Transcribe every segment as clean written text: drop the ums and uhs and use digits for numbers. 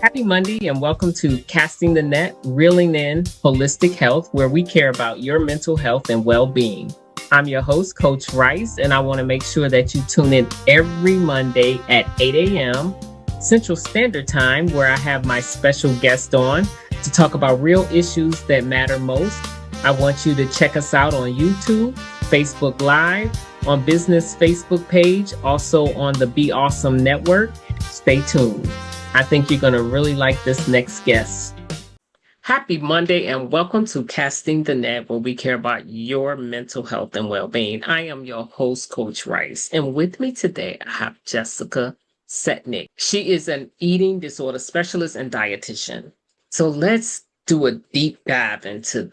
Happy Monday and welcome to Casting the Net, Reeling in Holistic Health, where we care about your mental health and well-being. I'm your host, Coach Rice, and I want to make sure that you tune in every Monday at 8 a.m. Central Standard Time, where I have my special guest on to talk about real issues that matter most. I want you to check us out on YouTube, Facebook Live, on Business Facebook page, also on the Be Awesome Network. Stay tuned. I think you're going to really like this next guest. Happy Monday and welcome to Casting the Net, where we care about your mental health and well-being. I am your host, Coach Rice, and with me today, I have Jessica Setnick. She is an eating disorder specialist and dietitian. So let's do a deep dive into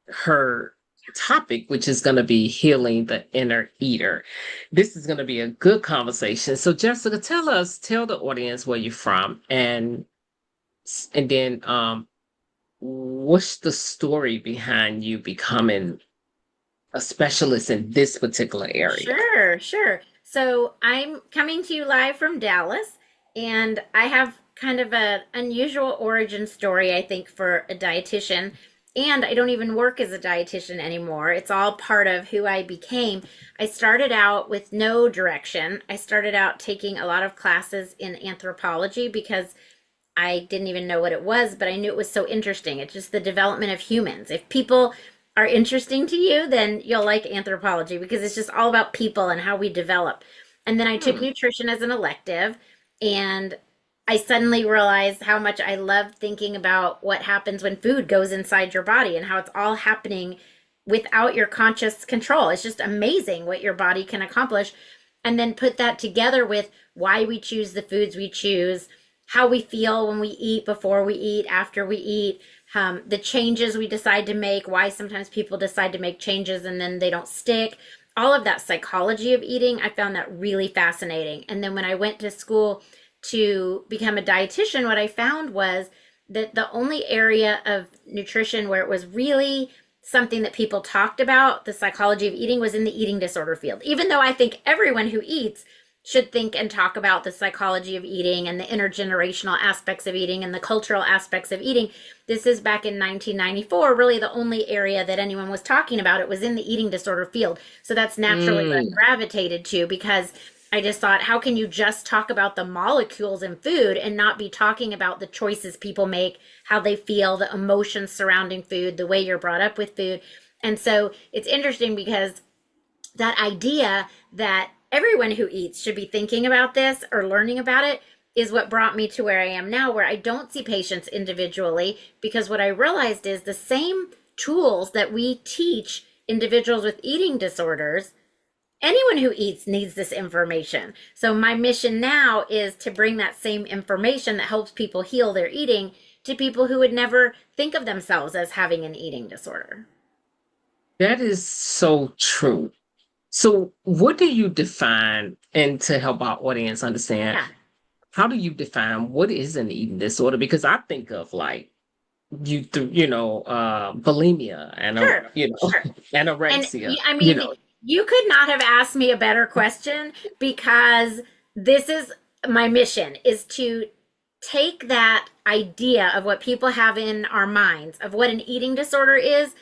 her topic, which is going to be healing the inner eater. This is going to be a good conversation. So Jessica, tell the audience where you're from, and then what's the story behind you becoming a specialist in this particular area? Sure. So I'm coming to you live from Dallas, and I have kind of an unusual origin story, I think, for a dietitian. And I don't even work as a dietitian anymore. It's all part of who I became. I started out with no direction. I started out taking a lot of classes in anthropology because I didn't even know what it was, but I knew it was so interesting. It's just the development of humans. If people are interesting to you, then you'll like anthropology because it's just all about people and how we develop. And then I took nutrition as an elective, and I suddenly realized how much I love thinking about what happens when food goes inside your body and how it's all happening without your conscious control. It's just amazing what your body can accomplish. And then put that together with why we choose the foods we choose, how we feel when we eat, before we eat, after we eat, the changes we decide to make, why sometimes people decide to make changes and then they don't stick. All of that psychology of eating, I found that really fascinating. And then when I went to school to become a dietitian, what I found was that the only area of nutrition where it was really something that people talked about, the psychology of eating, was in the eating disorder field. Even though I think everyone who eats should think and talk about the psychology of eating and the intergenerational aspects of eating and the cultural aspects of eating. This is back in 1994, really the only area that anyone was talking about. It was in the eating disorder field. So that's naturally what I gravitated to, because I just thought, how can you just talk about the molecules in food and not be talking about the choices people make, how they feel, the emotions surrounding food, the way you're brought up with food. And so it's interesting because that idea that everyone who eats should be thinking about this or learning about it is what brought me to where I am now, where I don't see patients individually, because what I realized is the same tools that we teach individuals with eating disorders, anyone who eats needs this information. So my mission now is to bring that same information that helps people heal their eating to people who would never think of themselves as having an eating disorder. That is so true. So what do you define, and to help our audience understand, Yeah, how do you define what is an eating disorder? Because I think of like bulimia and sure, sure. And anorexia, I mean, you could not have asked me a better question, because this is my mission, is to take that idea of what people have in our minds of what an eating disorder is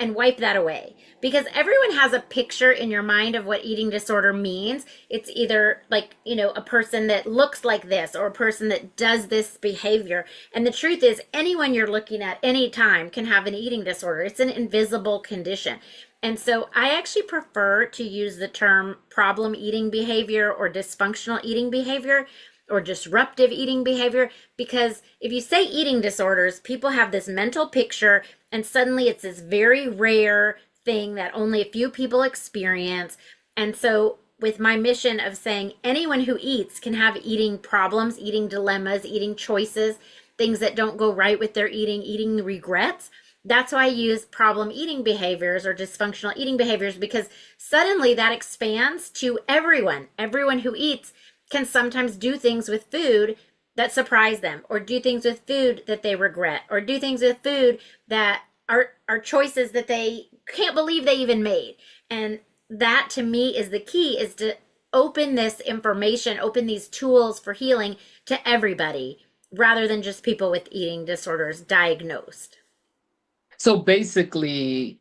and wipe that away, because everyone has a picture in your mind of what eating disorder means. It's either like, a person that looks like this or a person that does this behavior. And the truth is, anyone you're looking at any time can have an eating disorder. It's an invisible condition. And so I actually prefer to use the term problem eating behavior or dysfunctional eating behavior or disruptive eating behavior, because if you say eating disorders, people have this mental picture, and suddenly it's this very rare thing that only a few people experience. And so with my mission of saying anyone who eats can have eating problems, eating dilemmas, eating choices, things that don't go right with their eating regrets, that's why I use problem eating behaviors or dysfunctional eating behaviors, because suddenly that expands to everyone. Everyone who eats can sometimes do things with food that surprise them, or do things with food that they regret, or do things with food that are choices that they can't believe they even made. And that to me is the key, is to open this information, open these tools for healing to everybody. rather than just people with eating disorders diagnosed. So basically,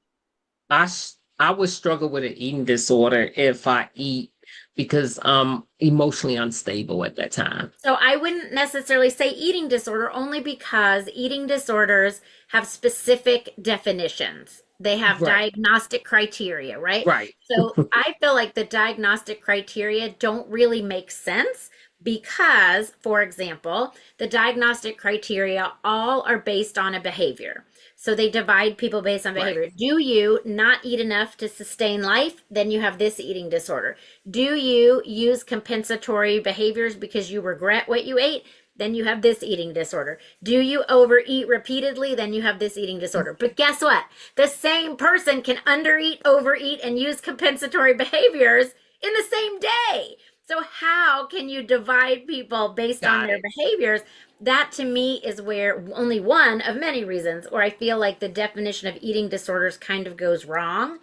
I would struggle with an eating disorder if I eat because I'm emotionally unstable at that time. So I wouldn't necessarily say eating disorder only because eating disorders have specific definitions. They have Right. diagnostic criteria, right? Right. So I feel like the diagnostic criteria don't really make sense because, for example, the diagnostic criteria all are based on a behavior. So they divide people based on Right. behavior. Do you not eat enough to sustain life? Then you have this eating disorder. Do you use compensatory behaviors because you regret what you ate? Then you have this eating disorder. Do you overeat repeatedly? Then you have this eating disorder. But guess what? The same person can undereat, overeat, and use compensatory behaviors in the same day. So, how can you divide people based on Got their it. behaviors? That to me is where only one of many reasons where I feel like the definition of eating disorders kind of goes wrong.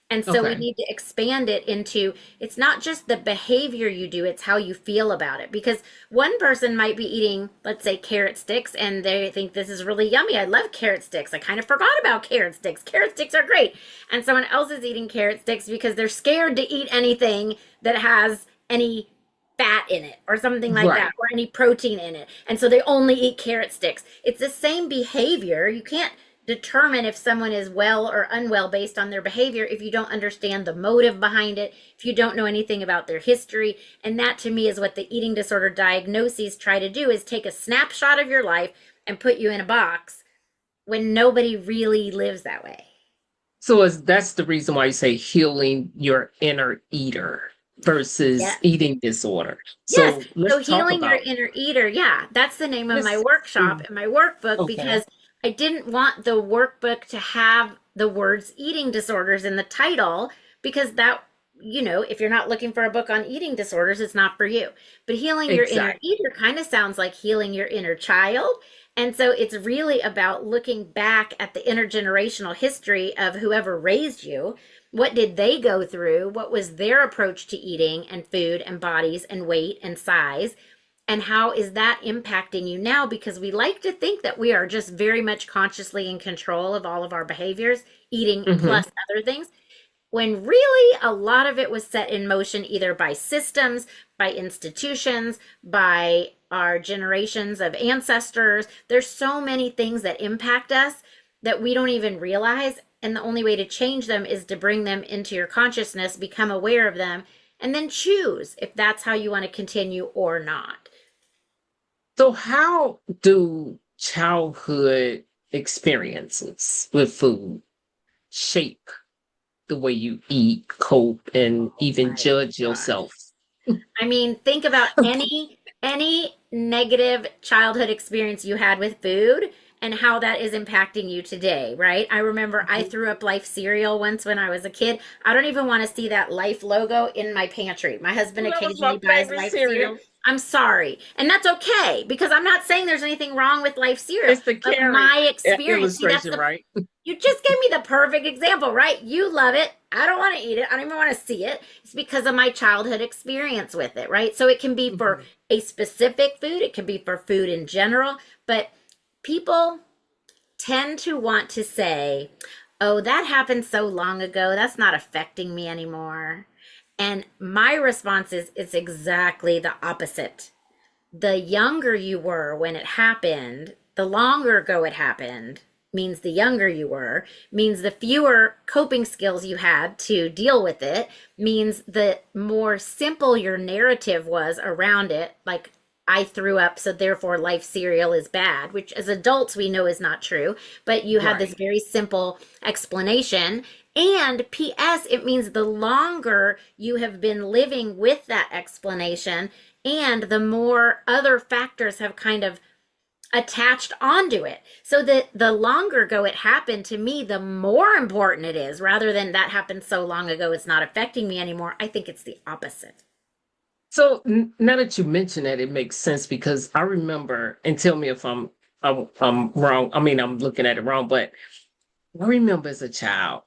And so we Okay. need to expand it into it's not just the behavior you do, it's how you feel about it. Because one person might be eating, let's say, carrot sticks, and they think this is really yummy. I love carrot sticks. I kind of forgot about carrot sticks. Carrot sticks are great. And someone else is eating carrot sticks because they're scared to eat anything that has any fat in it or something like that Right. or any protein in it. And so they only eat carrot sticks. It's the same behavior. You can't determine if someone is well or unwell based on their behavior if you don't understand the motive behind it, if you don't know anything about their history. And that to me is what the eating disorder diagnoses try to do is take a snapshot of your life and put you in a box when nobody really lives that way. So that's the reason why you say healing your inner eater versus Yes. eating disorder. Yes. So So let's talk healing your about inner eater. Yeah. That's the name of my this. workshop and my workbook Okay. because I didn't want the workbook to have the words eating disorders in the title because that, if you're not looking for a book on eating disorders, it's not for you. But healing your inner Exactly. eater kind of sounds like healing your inner child. And so it's really about looking back at the intergenerational history of whoever raised you. What did they go through? What was their approach to eating and food and bodies and weight and size? And how is that impacting you now? Because we like to think that we are just very much consciously in control of all of our behaviors, eating Hmm. plus other things, when really a lot of it was set in motion either by systems, by institutions, by our generations of ancestors. There's so many things that impact us that we don't even realize. And the only way to change them is to bring them into your consciousness, become aware of them, and then choose if that's how you want to continue or not. So how do childhood experiences with food shape the way you eat, cope, and even My judge gosh. yourself? I mean, think about any negative childhood experience you had with food and how that is impacting you today, right? I remember I threw up Life cereal once when I was a kid. I don't even want to see that Life logo in my pantry. My husband Well, that was my occasionally buys favorite Life cereal. cereal. I'm sorry. And that's okay because I'm not saying there's anything wrong with Life cereal, It's the but carrot my experience, see, that's illustration, the right? you just gave me the perfect example, right? You love it. I don't want to eat it. I don't even want to see it. It's because of my childhood experience with it, right? So it can be for Mhm. a specific food, it can be for food in general, but people tend to want to say, oh, that happened so long ago. That's not affecting me anymore. And my response is it's exactly the opposite. The younger you were when it happened, the longer ago it happened, means the younger you were, means the fewer coping skills you had to deal with it, means the more simple your narrative was around it. Like, I threw up, so therefore life cereal is bad, which as adults we know is not true. But you had this Right. very simple explanation. And P.S., it means the longer you have been living with that explanation, and the more other factors have kind of attached onto it. So that the longer ago it happened to me, the more important it is, rather than that happened so long ago, it's not affecting me anymore. I think it's the opposite. So now that you mention that, it makes sense because I remember, and tell me if I'm wrong. I mean, I'm looking at it wrong, but I remember as a child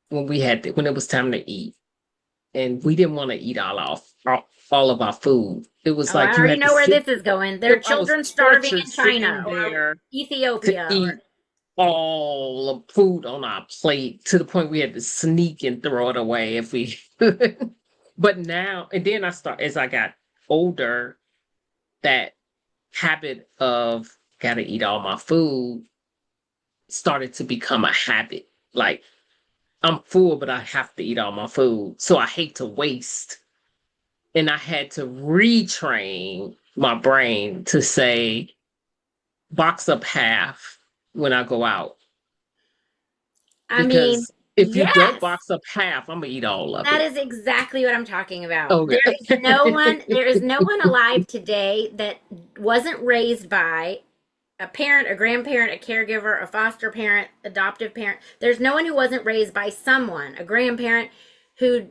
when when it was time to eat, and we didn't want to eat all off. all of our food. It was Oh, I like you already had to know where sit. this is going. There are I was children starving tortured in China sitting or there to Ethiopia or eat all the food on our plate to the point we had to sneak and throw it away if we could. But now, and then as I got older, that habit of gotta eat all my food started to become a habit. Like I'm full, but I have to eat all my food. So I hate to waste. And I had to retrain my brain to say, box up half when I go out. I mean, Because if you don't yes, box up half, I'm gonna eat all of that it. is exactly what I'm talking about. Okay. There is no one alive today that wasn't raised by a parent, a grandparent, a caregiver, a foster parent, adoptive parent. There's no one who wasn't raised by someone, a grandparent who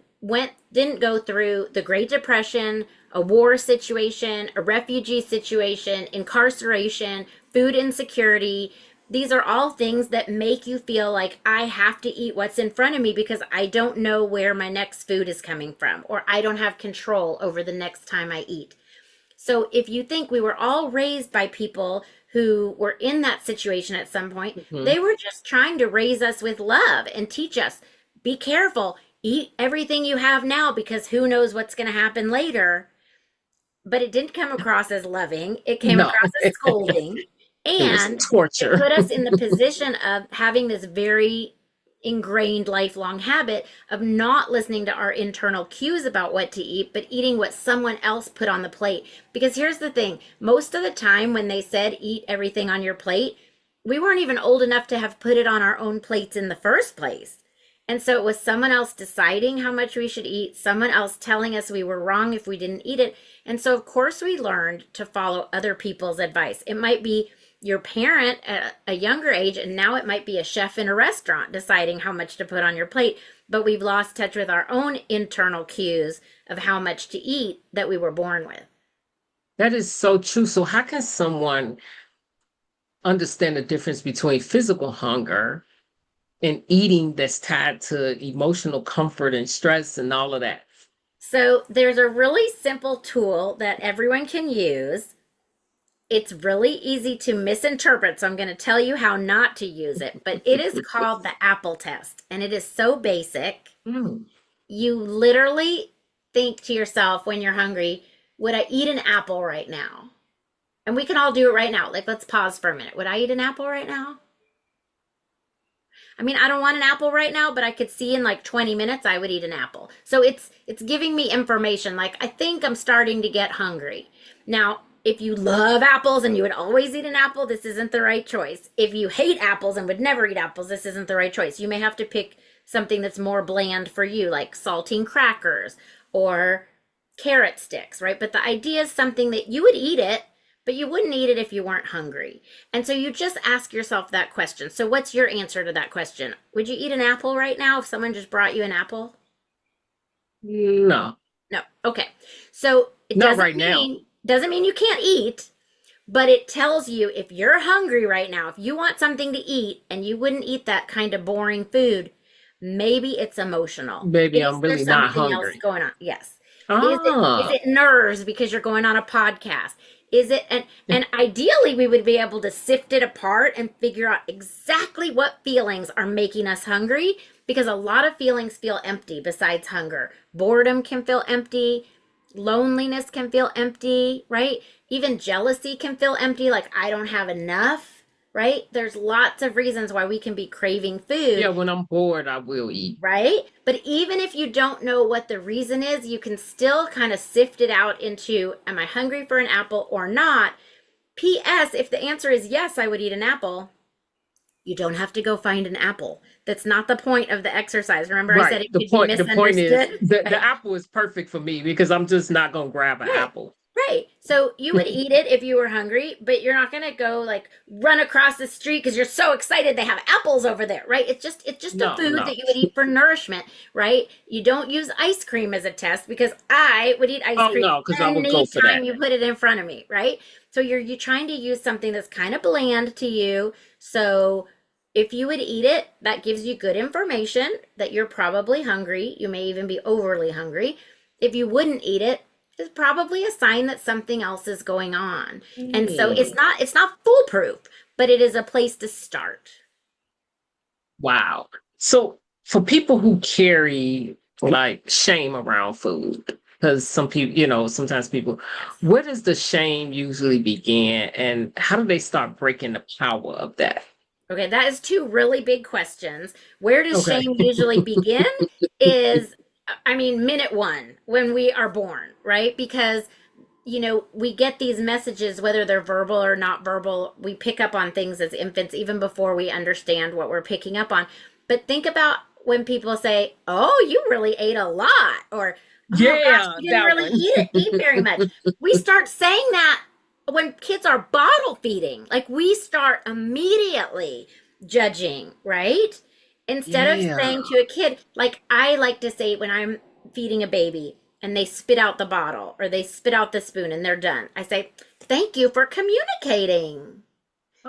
didn't go through the Great Depression, a war situation, a refugee situation, incarceration, food insecurity. These are all things that make you feel like I have to eat what's in front of me because I don't know where my next food is coming from, or I don't have control over the next time I eat. So if you think we were all raised by people who were in that situation at some point, Mhm. they were just trying to raise us with love and teach us, be careful, eat everything you have now because who knows what's going to happen later. But it didn't come across as loving. It came No, across as scolding. it was And it torture. put us in the position of having this very ingrained lifelong habit of not listening to our internal cues about what to eat, but eating what someone else put on the plate. Because here's the thing, most of the time when they said eat everything on your plate, we weren't even old enough to have put it on our own plates in the first place. And so it was someone else deciding how much we should eat, someone else telling us we were wrong if we didn't eat it. And so, of course, we learned to follow other people's advice. It might be your parent at a younger age, and now it might be a chef in a restaurant deciding how much to put on your plate. But we've lost touch with our own internal cues of how much to eat that we were born with. That is so true. So how can someone understand the difference between physical hunger and eating that's tied to emotional comfort and stress and all of that? So there's a really simple tool that everyone can use. It's really easy to misinterpret, so I'm going to tell you how not to use it. But it is called the apple test, and it is so basic. Mm. You literally think to yourself when you're hungry, would I eat an apple right now? And we can all do it right now. Like, let's pause for a minute. Would I eat an apple right now? I mean, I don't want an apple right now, but I could see in like 20 minutes I would eat an apple. So it's giving me information like I think I'm starting to get hungry. Now, if you love apples and you would always eat an apple, this isn't the right choice. If you hate apples and would never eat apples, this isn't the right choice. You may have to pick something that's more bland for you, like saltine crackers or carrot sticks, right? But the idea is something that you would eat it, but you wouldn't eat it if you weren't hungry. And so you just ask yourself that question. So what's your answer to that question? Would you eat an apple right now if someone just brought you an apple? No, No. Okay. So it not right now. doesn't mean you can't eat, but it tells you if you're hungry right now, if you want something to eat and you wouldn't eat that kind of boring food, maybe it's emotional. Maybe Is I'm there really not something else hungry. going on? Yes. Is Ah, it nerves because you're going on a podcast? Is it and ideally we would be able to sift it apart and figure out exactly what feelings are making us hungry because a lot of feelings feel empty besides hunger. Boredom can feel empty, loneliness can feel empty, right? Even jealousy can feel empty like I don't have enough, right? There's lots of reasons why we can be craving yeah, food, when I'm bored, I will eat. right? But even if you don't know what the reason is, you can still kind of sift it out into am I hungry for an apple or not? P.S. If the answer is yes, I would eat an apple, you don't have to go find an apple. That's not the point of the exercise. Remember, I Right. said it could be The point is misunderstood? that the Right. apple is perfect for me because I'm just not gonna grab an Right. apple. Right. So you would eat it if you were hungry, but you're not going to go like run across the street because you're so excited they have apples over there, right? It's just a No, food no. that you would eat for nourishment, right? You don't use ice cream as a test because I would eat ice Oh cream no, because I would go for anytime that. you put it in front of me, right? So you're trying to use something that's kind of bland to you. So if you would eat it, that gives you good information that you're probably hungry. You may even be overly hungry. If you wouldn't eat it, is probably a sign that something else is going on. And so Hmm. it's not foolproof, but it is a place to start. Wow. So for people who carry like shame around food, because some people, sometimes people, Yes. where does the shame usually begin and how do they start breaking the power of that? Okay, that is two really big questions. Where does Okay. shame usually begin? Is, I mean, minute one when we are born, right? Because, we get these messages, whether they're verbal or not verbal. We pick up on things as infants even before we understand what we're picking up on. But think about when people say, "Oh, you really ate a lot," or "Oh gosh, Yeah, you didn't that really one. eat very much." We start saying that when kids are bottle feeding. Like we start immediately judging, right? Instead of Yeah. saying to a kid, like I like to say when I'm feeding a baby and they spit out the bottle or they spit out the spoon and they're done, I say, "Thank you for communicating."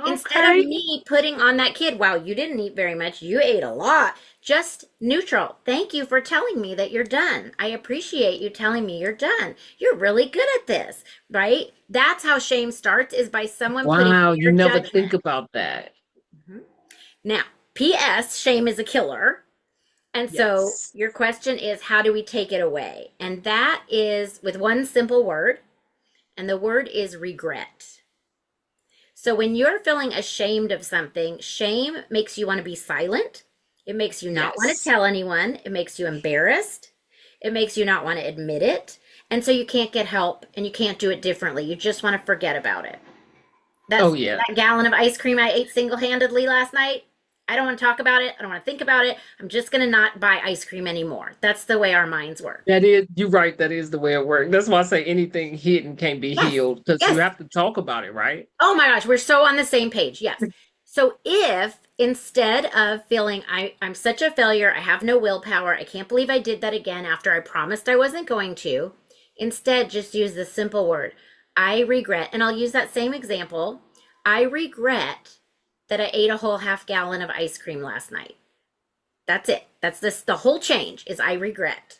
Instead of Okay. me putting on that kid, "Wow, you didn't eat very much, you ate a lot," just neutral. "Thank you for telling me that you're done. I appreciate you telling me you're done. You're really good at this," right? That's how shame starts, is by someone putting Wow, you their never judgment. think about that. Mhm. Now, P.S., shame is a killer. And so Yes. your question is, how do we take it away? And that is with one simple word, and the word is regret. So when you're feeling ashamed of something, shame makes you want to be silent. It makes you not want to Yes. tell anyone. It makes you embarrassed. It makes you not want to admit it. And so you can't get help and you can't do it differently. You just want to forget about it. Oh That's yeah. that gallon of ice cream I ate single-handedly last night. I don't want to talk about it. I don't want to think about it. I'm just going to not buy ice cream anymore. That's the way our minds work. That is, you're right. That is the way it works. That's why I say anything hidden can't be Yes. healed because you Yes. have to talk about it, right? Oh my gosh, we're so on the same page. Yes. So if instead of feeling I'm such a failure, I have no willpower, I can't believe I did that again after I promised I wasn't going to, instead just use the simple word, "I regret." And I'll use that same example. "I regret that I ate a whole half gallon of ice cream last night." That's it. That's this the whole change is "I regret."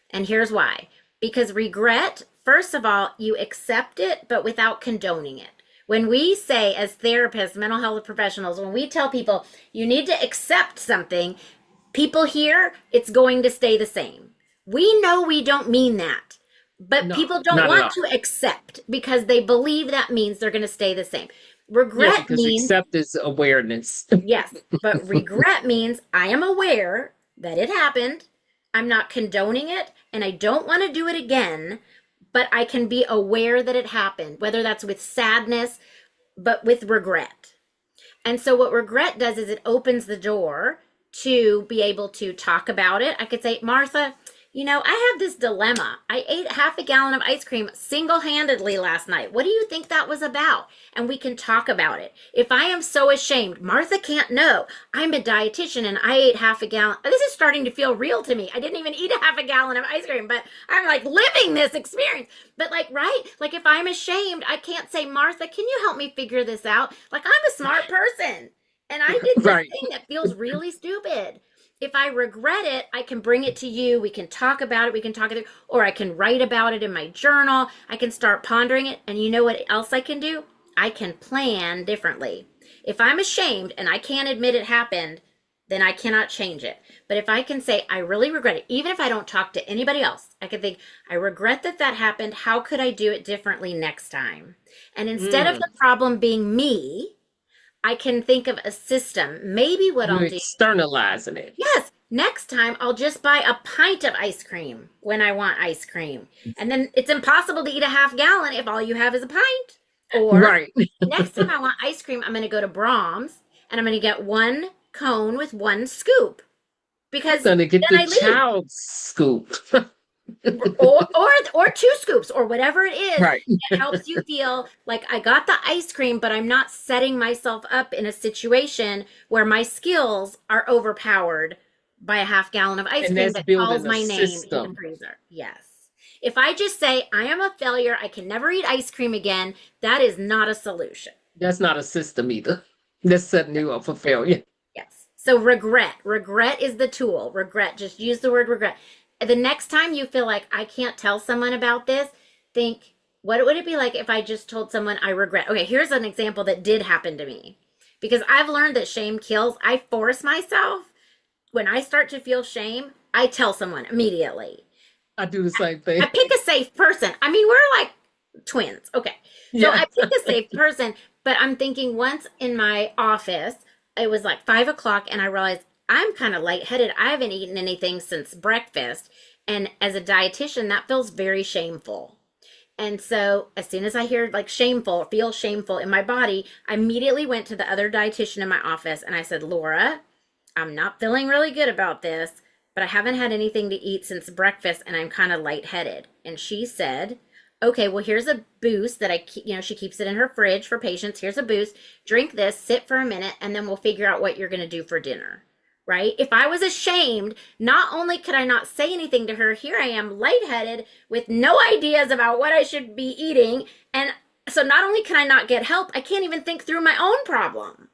And here's why. Because regret, first of all, you accept it, but without condoning it. When we say, as therapists, mental health professionals, when we tell people you need to accept something, people hear it's going to stay the same. We know we don't mean that, but No, people don't not at want all. to accept because they believe that means they're going to stay the same. Yeah, Regret because means, accept is awareness. yes, but regret means I am aware that it happened. I'm not condoning it and I don't want to do it again, but I can be aware that it happened, whether that's with sadness, but with regret. And so what regret does is it opens the door to be able to talk about it. I could say, "Martha, I have this dilemma. I ate half a gallon of ice cream single-handedly last night. What do you think that was about?" And we can talk about it. If I am so ashamed, Martha can't know. I'm a dietitian and I ate half a gallon. This is starting to feel real to me. I didn't even eat a half a gallon of ice cream, but I'm like living this experience. But like, right? Like if I'm ashamed, I can't say, "Martha, can you help me figure this out?" Like I'm a smart person and I did this Right. thing that feels really stupid. If I regret it, I can bring it to you. We can talk about it. We can talk it through, or I can write about it in my journal. I can start pondering it. And you know what else I can do? I can plan differently. If I'm ashamed and I can't admit it happened, then I cannot change it. But if I can say, "I really regret it," even if I don't talk to anybody else, I can think, "I regret that that happened. How could I do it differently next time?" And instead of the Mm. problem being me, I can think of a system. Maybe what You're I'll do, externalizing it. yes, next time I'll just buy a pint of ice cream when I want ice cream. And then it's impossible to eat a half gallon if all you have is a pint. Or Right. next time I want ice cream, I'm going to go to Brahms and I'm going to get one cone with one scoop I'm because gonna get then the I leave. child scoop. Or two scoops or whatever it is Right. that helps you feel like I got the ice cream, but I'm not setting myself up in a situation where my skills are overpowered by a half gallon of ice And cream that's that calls building a my name in the system. freezer. Yes. If I just say I am a failure, I can never eat ice cream again, that is not a solution. That's not a system either. That's setting you up for failure. Yes. So regret is the tool. Regret, just use the word regret. The next time you feel like I can't tell someone about this, think, what would it be like if I just told someone I regret? Okay, here's an example that did happen to me. Because I've learned that shame kills. I force myself. When I start to feel shame, I tell someone immediately. I do the same I thing. pick a safe person. I mean, we're like twins. Okay. So Yeah. I pick a safe person, but I'm thinking once in my office, it was like 5 o'clock, and I realized I'm kind of lightheaded. I haven't eaten anything since breakfast. And as a dietitian, that feels very shameful. And so as soon as I hear like shameful, feel shameful in my body, I immediately went to the other dietitian in my office and I said, Laura, I'm not feeling really good about this, but I haven't had anything to eat since breakfast and I'm kind of lightheaded. And she said, okay, well, here's a boost that she keeps it in her fridge for patients. Here's a boost. Drink this, sit for a minute, and then we'll figure out what you're going to do for dinner. Right? If I was ashamed, not only could I not say anything to her, here I am lightheaded with no ideas about what I should be eating. And so not only can I not get help, I can't even think through my own problem.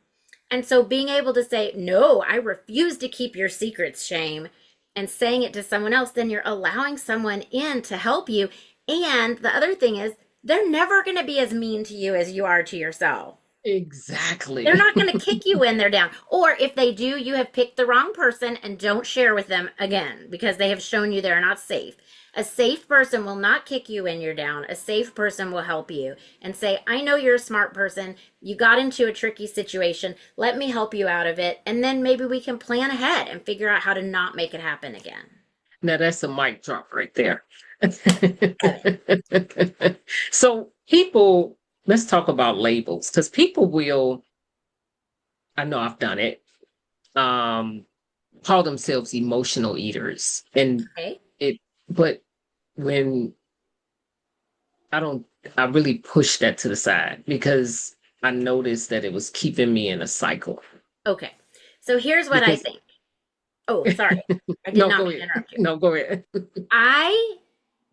And so being able to say, no, I refuse to keep your secrets, shame, and saying it to someone else, then you're allowing someone in to help you. And the other thing is, they're never going to be as mean to you as you are to yourself. Exactly. They're not going to kick you when they're down. Or if they do, you have picked the wrong person and don't share with them again because they have shown you they're not safe. A safe person will not kick you when you're down. A safe person will help you and say, I know you're a smart person. You got into a tricky situation. Let me help you out of it. And then maybe we can plan ahead and figure out how to not make it happen again. Now that's a mic drop right there. So people, let's talk about labels because people will, I know I've done it, call themselves emotional eaters. And Okay. but when I don't, I really pushed that to the side because I noticed that it was keeping me in a cycle. Okay. So here's what I Because think. Oh, sorry. I did no, not go mean to ahead. interrupt you. No, go ahead. I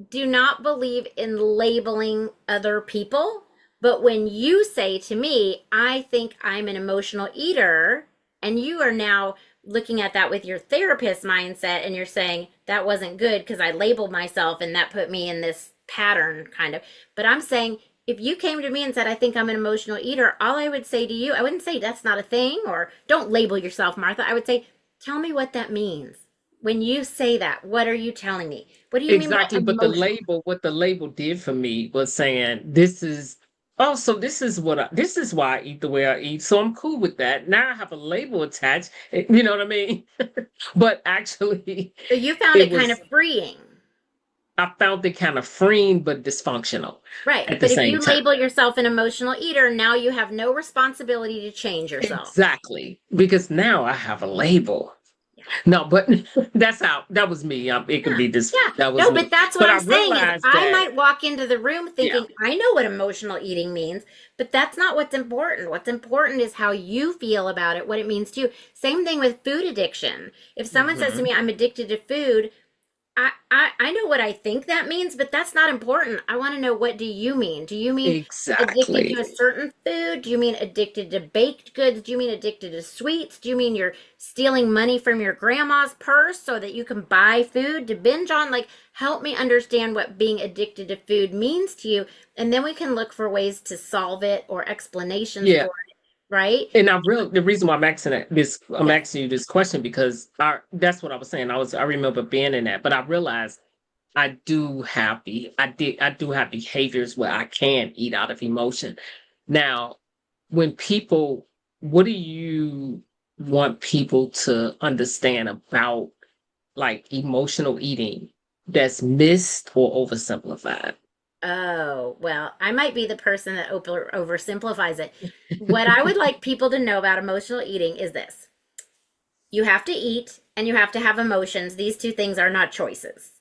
do not believe in labeling other people, but when you say to me, I think I'm an emotional eater, and you are now looking at that with your therapist mindset and you're saying that wasn't good because I labeled myself and that put me in this pattern kind of. But I'm saying if you came to me and said, I think I'm an emotional eater, all I would say to you, I wouldn't say that's not a thing or don't label yourself, Martha. I would say, tell me what that means. When you say that, what are you telling me? What do you mean by Exactly. But emotional? what the label did for me was saying, this is, oh, so this is why I eat the way I eat. So I'm cool with that. Now I have a label attached. You know what I mean? But actually, So you found it it kind of was, freeing. I found it kind of freeing, but dysfunctional Right. at the But if same you time. label yourself an emotional eater, now you have no responsibility to change yourself. Exactly. Because now I have a label. Yeah. No, but that was me. It could Yeah. be this, Yeah. that was No, me. but that's what But I'm I saying is realized I that, might walk into the room yeah, thinking I know what emotional eating means, but that's not what's important. What's important is how you feel about it, what it means to you. Same thing with food addiction. If someone says to mhm, me, I'm addicted to food, I know what I think that means, but that's not important. I want to know, what do you mean? Do you mean addicted to exactly. a certain food? Do you mean addicted to baked goods? Do you mean addicted to sweets? Do you mean you're stealing money from your grandma's purse so that you can buy food to binge on? Like, help me understand what being addicted to food means to you, and then we can look for ways to solve it or explanations Yeah. for it, right? And the reason why I'm Yes. asking you this question because that's what I was saying. I remember being in that, but I realized I do have behaviors where I can eat out of emotion. Now, when people, what do you want people to understand about like emotional eating that's missed or oversimplified? Oh, well, I might be the person that oversimplifies it. What I would like people to know about emotional eating is this: you have to eat and you have to have emotions. These two things are not choices.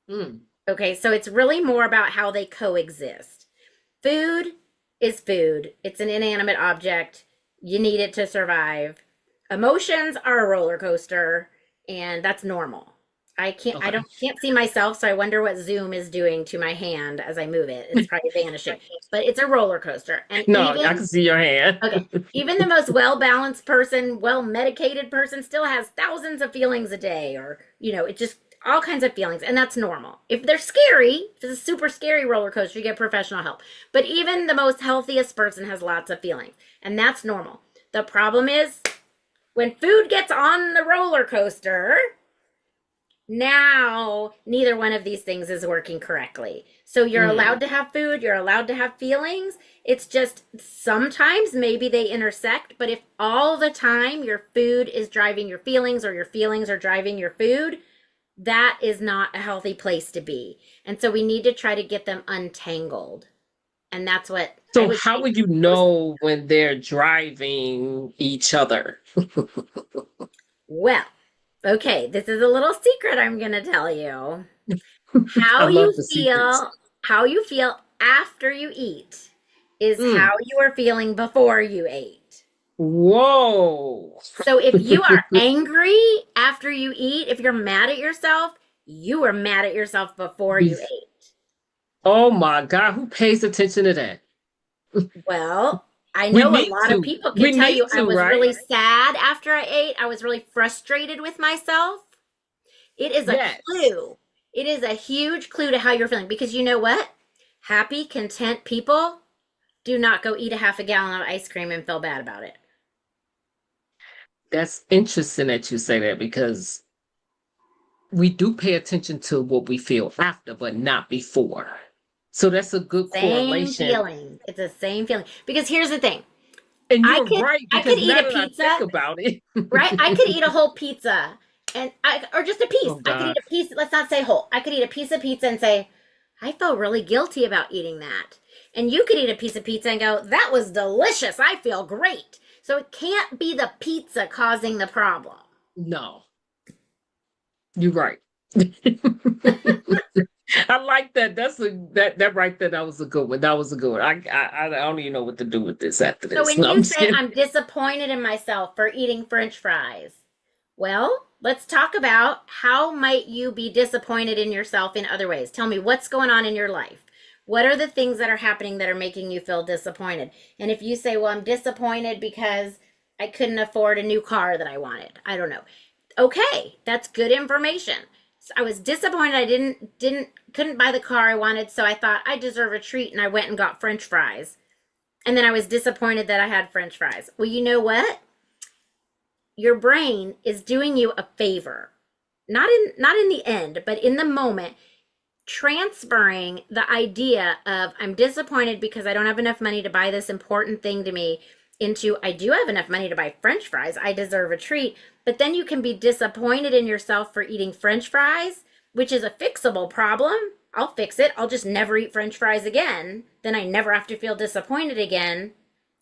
Mm, Okay, so it's really more about how they coexist. Food is food, it's an inanimate object. You need it to survive. Emotions are a roller coaster, and that's normal. I okay. don't can't see myself, so I wonder what Zoom is doing to my hand as I move it. It's probably vanishing, but it's a roller coaster. And No, I even can see your hand. okay, even the most well-balanced person, well-medicated person still has thousands of feelings a day, or it just all kinds of feelings, and that's normal. If they're scary, if it's a super scary roller coaster, you get professional help. But even the most healthiest person has lots of feelings, and that's normal. The problem is when food gets on the roller coaster, now neither one of these things is working correctly. So you're allowed to have food, you're allowed to have feelings. It's just sometimes maybe they intersect, but if all the time your food is driving your feelings or your feelings are driving your food, that is not a healthy place to be. And so we need to try to get them untangled. And that's what I So would how say. would you know when they're driving each other? Well, okay, this is a little secret I'm going to tell you. I How love you the secrets. feel, how you feel after you eat is how Mm. you are feeling before you ate. Whoa. So if you are angry after you eat, if you're mad at yourself, you were mad at yourself before you Bef- ate. oh my God, who pays attention to that? Well, I We know a need lot of to. people can We tell need you I to, was right? really sad after I ate. I was really frustrated with myself. It is a Yes. clue. It is a huge clue to how you're feeling because you know what? Happy, content people do not go eat a half a gallon of ice cream and feel bad about it. That's interesting that you say that because we do pay attention to what we feel after, but not before. So that's a good Same correlation. feeling. It's the same feeling. Because here's the thing. And I you're could right, I could because eat now a that I think pizza, about it, right? I could eat a whole pizza and I or just a piece. oh I could eat God, a piece, let's not say whole. I could eat a piece of pizza and say, I felt really guilty about eating that. And you could eat a piece of pizza and go, that was delicious. I feel great. So it can't be the pizza causing the problem. no, you're right. I like that. That right there. That was a good one. That was a good one. I don't even know what to do with this after So this. when No, I'm you just say kidding. I'm disappointed in myself for eating French fries, well, let's talk about how might you be disappointed in yourself in other ways. Tell me what's going on in your life. What are the things that are happening that are making you feel disappointed? And if you say, "Well, I'm disappointed because I couldn't afford a new car that I wanted." I don't know. Okay, that's good information. So I was disappointed I didn't couldn't buy the car I wanted, so I thought I deserve a treat and I went and got French fries. And then I was disappointed that I had French fries. Well, you know what? Your brain is doing you a favor. Not in the end, but in the moment, transferring the idea of I'm disappointed because I don't have enough money to buy this important thing to me into I do have enough money to buy French fries. I deserve a treat. But then you can be disappointed in yourself for eating French fries, which is a fixable problem. I'll fix it. I'll just never eat French fries again. Then I never have to feel disappointed again.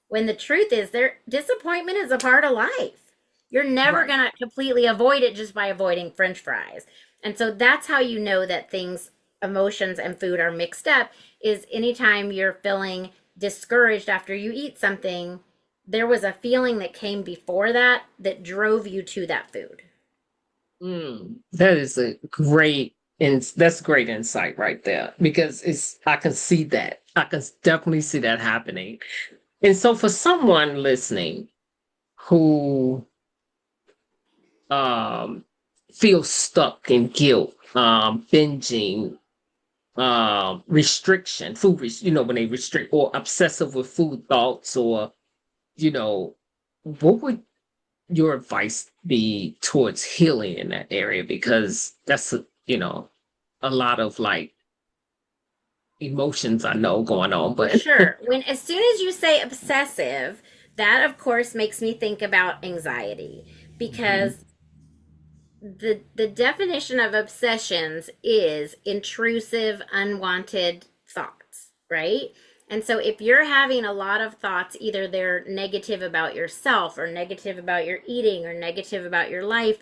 When the truth is, their disappointment is a part of life. You're never Right. going to completely avoid it just by avoiding French fries. And so that's how you know that things, emotions, and food are mixed up is anytime you're feeling discouraged after you eat something, there was a feeling that came before that that drove you to that food. That is a great and that's great insight right there because it's I can see that. I can definitely see that happening. And so for someone listening who um feels stuck in guilt, binging, restriction, when they restrict or obsessive with food thoughts or, you know, what would your advice be towards healing in that area? Because that's a lot of like emotions I know going on, For but sure. When as soon as you say obsessive, that of course makes me think about anxiety Mhm. because the definition of obsessions is intrusive, unwanted thoughts, right? And so if you're having a lot of thoughts, either they're negative about yourself or negative about your eating or negative about your life,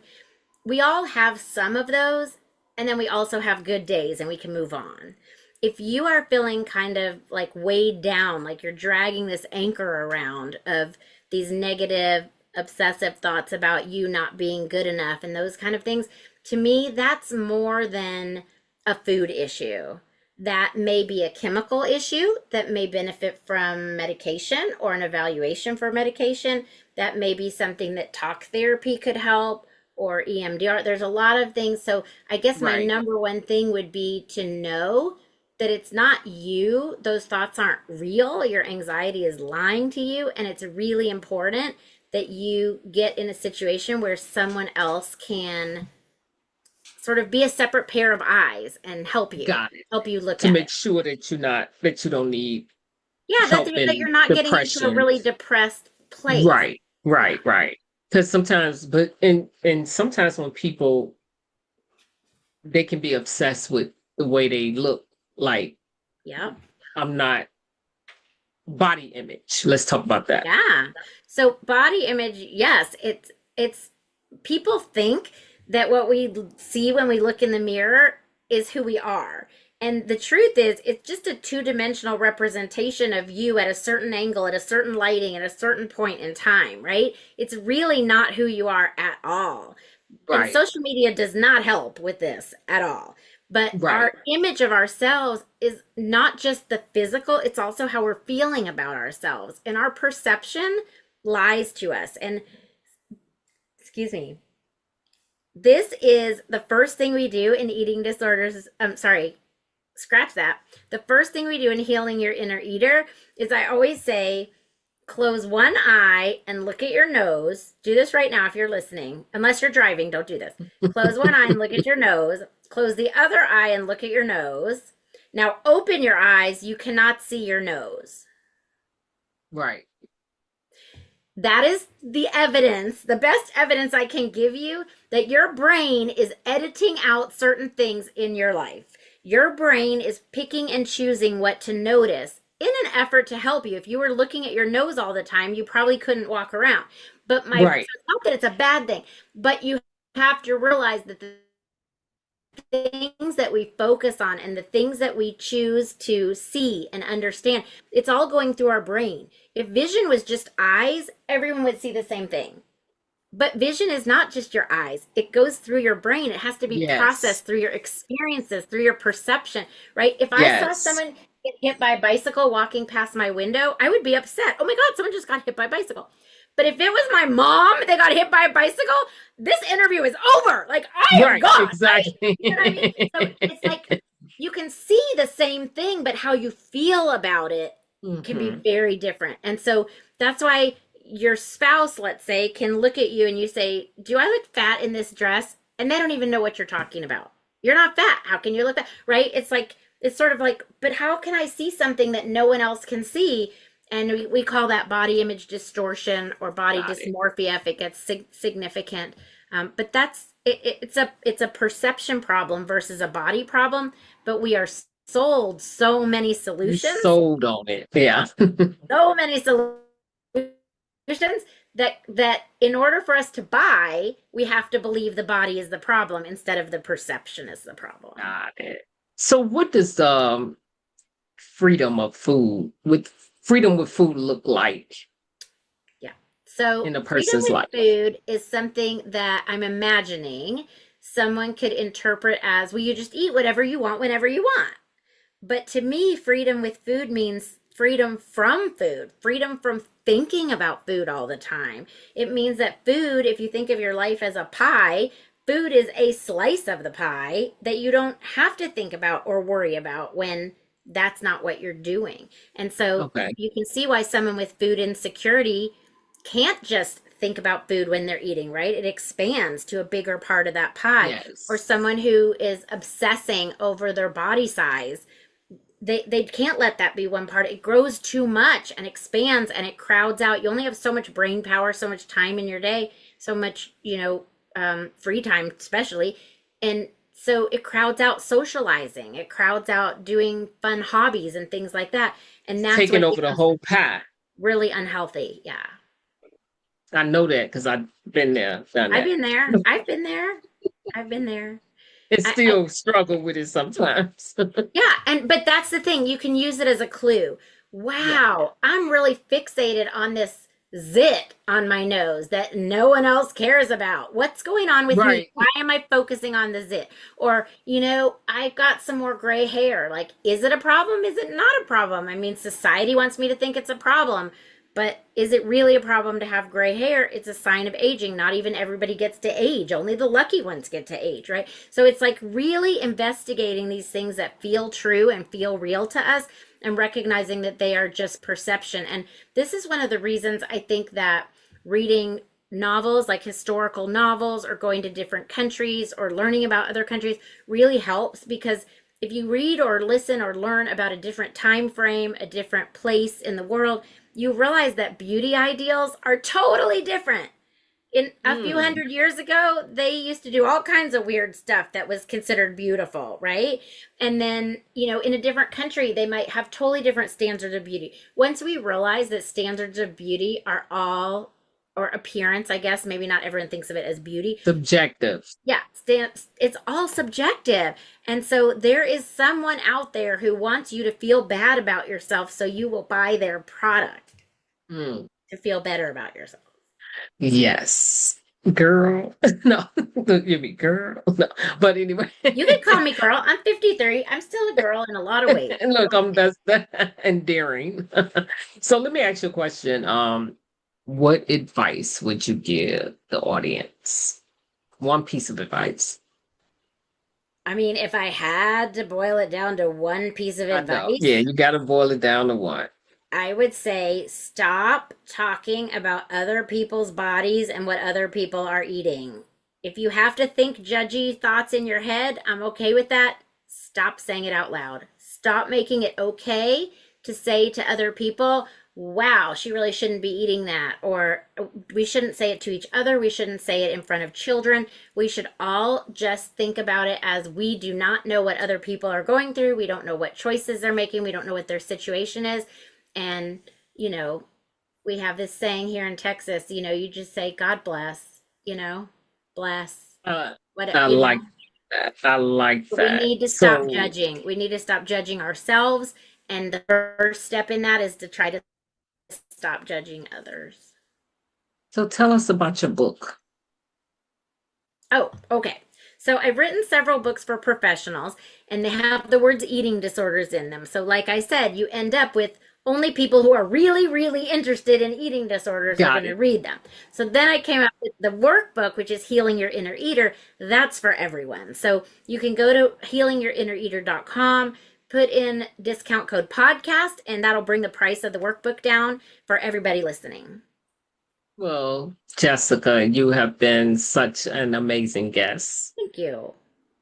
we all have some of those, and then we also have good days and we can move on. If you are feeling kind of like weighed down, like you're dragging this anchor around of these negative, obsessive thoughts about you not being good enough and those kind of things, to me, that's more than a food issue. That may be a chemical issue that may benefit from medication or an evaluation for medication. That may be something that talk therapy could help or EMDR. There's a lot of things. So I guess my Right. number one thing would be to know that it's not you. Those thoughts aren't real. Your anxiety is lying to you. And it's really important that you get in a situation where someone else can sort of be a separate pair of eyes and Got it. help you look To at make it. sure that you don't need Yeah, help that in you're not getting into a depression. really depressed place. Right, Yeah. right, right. Because sometimes, but and sometimes when people they can be obsessed with the way they look, like Yeah. I'm not body image. Let's talk about that. Yeah. So body image, yes, it's people think that what we see when we look in the mirror is who we are. And the truth is, it's just a two-dimensional representation of you at a certain angle, at a certain lighting, at a certain point in time, right? It's really not who you are at all. And Right, social media does not help with this at all. But right. our image of ourselves is not just the physical, it's also how we're feeling about ourselves. And our perception lies to us. And excuse me, this is the first thing we do in eating disorders. I'm sorry, scratch that. The first thing we do in healing your inner eater is I always say, close one eye and look at your nose. Do this right now if you're listening. Unless you're driving, don't do this. Close one eye and look at your nose. Close the other eye and look at your nose. Now open your eyes. You cannot see your nose. Right. That is the evidence, the best evidence I can give you that your brain is editing out certain things in your life. Your brain is picking and choosing what to notice in an effort to help you. If you were looking at your nose all the time, you probably couldn't walk around. So Right. it's not that it's a bad thing, but you have to realize that the things that we focus on and the things that we choose to see and understand, it's all going through our brain. If vision was just eyes, everyone would see the same thing. But vision is not just your eyes. It goes through your brain. It has to be Yes. processed through your experiences, through your perception, right? If I saw Yes. someone get hit by a bicycle walking past my window, I would be upset. Oh my God, someone just got hit by a bicycle. But if it was my mom that got hit by a bicycle, this interview is over. Like I am Right. gone, right? Exactly. You know what I mean? So it's like you can see the same thing, but how you feel about it can be Hmm. very different. And so that's why your spouse, let's say, can look at you and you say, do I look fat in this dress? And they don't even know what you're talking about. You're not fat. How can you look fat? Right? It's like, it's sort of like, but how can I see something that no one else can see? And we call that body image distortion or body Got it. dysmorphia if it gets significant. But it's a perception problem versus a body problem. But we are sold You sold on it. Yeah. so many solutions that in order for us to buy, we have to believe the body is the problem instead of the perception is the problem. Got it. So what does freedom of food with freedom with food look like Yeah. So in a freedom person's with life? food is something that I'm imagining someone could interpret as, well, you just eat whatever you want whenever you want. But to me, freedom with food means freedom from food, freedom from thinking about food all the time. It means that food, if you think of your life as a pie, food is a slice of the pie that you don't have to think about or worry about when that's not what you're doing. And so Okay. you can see why someone with food insecurity can't just think about food when they're eating, right? It expands to a bigger part of that pie. Or Yes. someone who is obsessing over their body size, they can't let that be one part. It grows too much and expands and it crowds out. You only have so much brain power, so much time in your day, so much, free time especially. And so it crowds out socializing. It crowds out doing fun hobbies and things like that. And that's when Taking it over the becomes whole pie. really unhealthy. Yeah. I know that because I've been there, done I've that. been there. I've been there. I've been there. And I still struggle with it sometimes. Yeah, but that's the thing. You can use it as a clue. Yeah. Wow, I'm really fixated on this zit on my nose that no one else cares about. What's going on with me? Right. Why am I focusing on the zit? Or, I've got some more gray hair. Like, is it a problem? Is it not a problem? I mean, society wants me to think it's a problem, But is it really a problem to have gray hair? It's a sign of aging. Not even everybody gets to age. Only the lucky ones get to age, right? So it's like really investigating these things that feel true and feel real to us and recognizing that they are just perception. And this is one of the reasons I think that reading novels, like historical novels, or going to different countries or learning about other countries really helps, because if you read or listen or learn about a different time frame, a different place in the world, you realize that beauty ideals are totally different. In a few hundred years ago, they used to do all kinds of weird stuff that was considered beautiful, right? And then, in a different country, they might have totally different standards of beauty. Once we realize that standards of beauty are all, or appearance, I guess, maybe not everyone thinks of it as beauty. Subjective. Yeah, it's all subjective. And so there is someone out there who wants you to feel bad about yourself, so you will buy their product to feel better about yourself. Yes. Girl. No, you mean girl. No. But anyway. You can call me girl. I'm 53. I'm still a girl in a lot of ways. And look, that's endearing. So let me ask you a question. What advice would you give the audience? One piece of advice. I mean, if I had to boil it down to one piece of advice, yeah, you got to boil it down to one. I would say stop talking about other people's bodies and what other people are eating. If you have to think judgy thoughts in your head, I'm okay with that. Stop saying it out loud. Stop making it okay to say to other people, wow, she really shouldn't be eating that. Or we shouldn't say it to each other. We shouldn't say it in front of children. We should all just think about it as we do not know what other people are going through. We don't know what choices they're making. We don't know what their situation is. And, we have this saying here in Texas, you just say, God bless, bless. I like that. I like that. We need to stop judging. We need to stop judging ourselves. And the first step in that is to try to stop judging others. So tell us about your book. Oh, okay. So I've written several books for professionals, and they have the words eating disorders in them. So like I said, you end up with only people who are really, really interested in eating disorders are going to read them. So then I came up with the workbook, which is Healing Your Inner Eater. That's for everyone. So you can go to healingyourinnereater.com, put in discount code podcast, and that'll bring the price of the workbook down for everybody listening. Well, Jessica, you have been such an amazing guest. Thank you.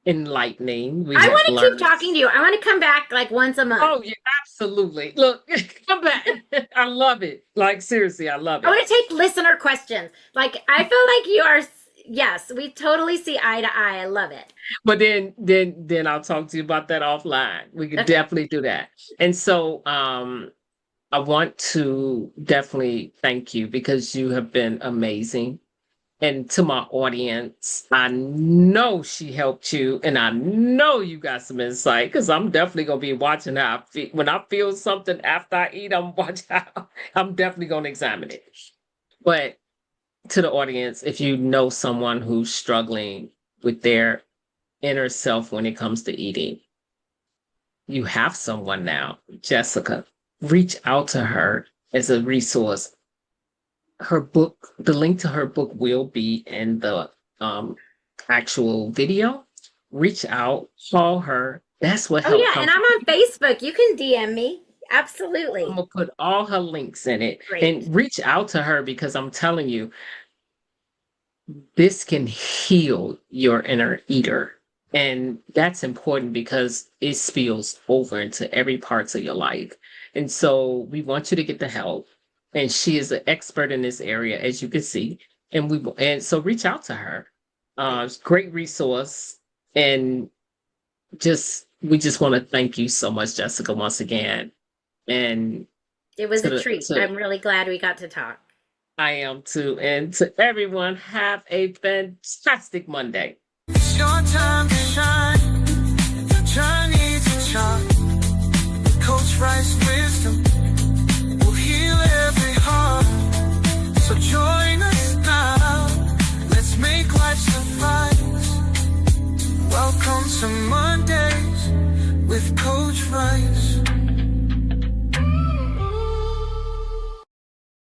Enlightening. I want to keep talking to you. I want to come back like once a month. Oh, yeah, absolutely. Look, come back. I love it. Like, seriously, I love it. I want to take listener questions. Like, I feel like you are, yes, we totally see eye to eye. I love it. But then I'll talk to you about that offline. We could definitely do that. And so I want to definitely thank you because you have been amazing. And to my audience, I know she helped you, and I know you got some insight because I'm definitely going to be watching how I feel. When I feel something after I eat, I'm definitely going to examine it. But to the audience, if you know someone who's struggling with their inner self when it comes to eating, you have someone now, Jessica. Reach out to her as a resource. Her book, the link to her book will be in the actual video. Reach out, call her. That's what helps. Oh, yeah, and I'm on Facebook. You can DM me. Absolutely. I'm going to put all her links in it. Great. And reach out to her because I'm telling you, this can heal your inner eater. And that's important because it spills over into every parts of your life. And so we want you to get the help. And she is an expert in this area, as you can see. And so reach out to her. Great resource. And we just want to thank you so much, Jessica, once again. And it was a treat. I'm really glad we got to talk. I am too. And to everyone, have a fantastic Monday. It's your time to shine.